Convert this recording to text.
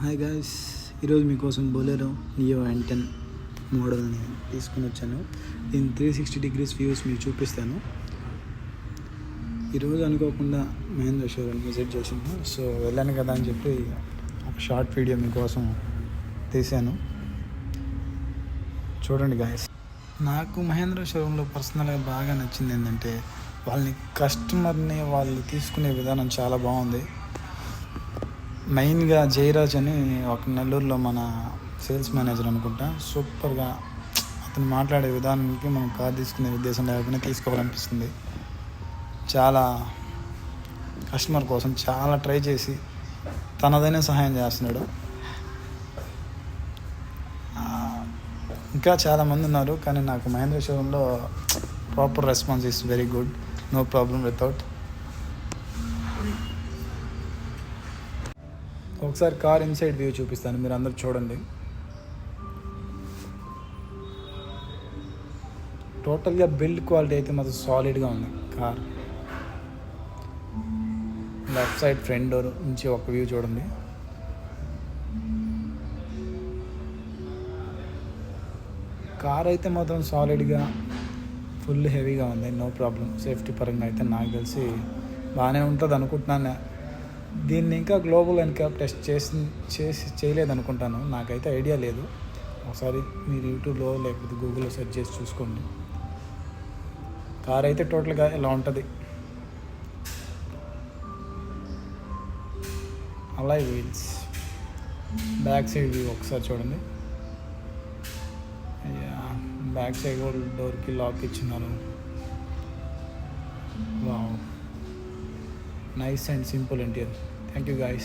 Hi guys, ఈరోజు మీకోసం Bolero neo N10 మోడల్ని తీసుకుని వచ్చాను. దీని 360 డిగ్రీస్ వ్యూస్ మీకు చూపిస్తాను. ఈరోజు అనుకోకుండా మహేంద్ర షోరూమ్ విజిట్ చేసాను. సో వెళ్ళాను కదా అని చెప్పి ఒక షార్ట్ వీడియో మీకోసం తీశాను. చూడండి గాయస్. నాకు మహేంద్ర షోరూంలో పర్సనల్గా బాగా నచ్చింది ఏంటంటే కస్టమర్ని వాళ్ళు తీసుకునే విధానం చాలా బాగుంది. మెయిన్గా జయరాజ్ అని ఒక నెల్లూరులో మన సేల్స్ మేనేజర్ అనుకుంటా, సూపర్గా అతను మాట్లాడే విధానానికి మనం కార్ తీసుకునే ఉద్దేశం లేకపోయినా తీసుకోవాలనిపిస్తుంది. చాలా కస్టమర్ కోసం చాలా ట్రై చేసి తనదైన సహాయం చేస్తున్నాడు. ఇంకా చాలామంది ఉన్నారు, కానీ నాకు మహేంద్ర షోరూంలో proper response is very good. No problem without. ఒకసారి కార్ ఇన్సైడ్ వ్యూ చూపిస్తాను, మీరు అందరు చూడండి. టోటల్గా బిల్డ్ క్వాలిటీ అయితే మాత్రం సాలిడ్గా ఉంది car. Left side front door నుంచి ఒక వ్యూ చూడండి. కార్ అయితే మాత్రం సాలిడ్గా ఫుల్ హెవీగా ఉంది. No problem. సేఫ్టీ పరంగా అయితే నాకు తెలిసి బాగానే ఉంటుంది అనుకుంటున్నాను. దీన్ని ఇంకా గ్లోబల్ ఎన్క్యాప్ టెస్ట్ చేయలేదు అనుకుంటాను, నాకైతే ఐడియా లేదు. ఒకసారి మీరు యూట్యూబ్లో లేకపోతే గూగుల్లో సెర్చ్ చేసి చూసుకోండి. కార్ అయితే టోటల్గా ఇలా ఉంటుంది. Alloy wheels. Back side view ఒకసారి చూడండి. బ్యాక్ సైడ్ కూడా డోర్కి లాక్ ఇచ్చినారు. Wow, nice and simple interior. Thank you guys.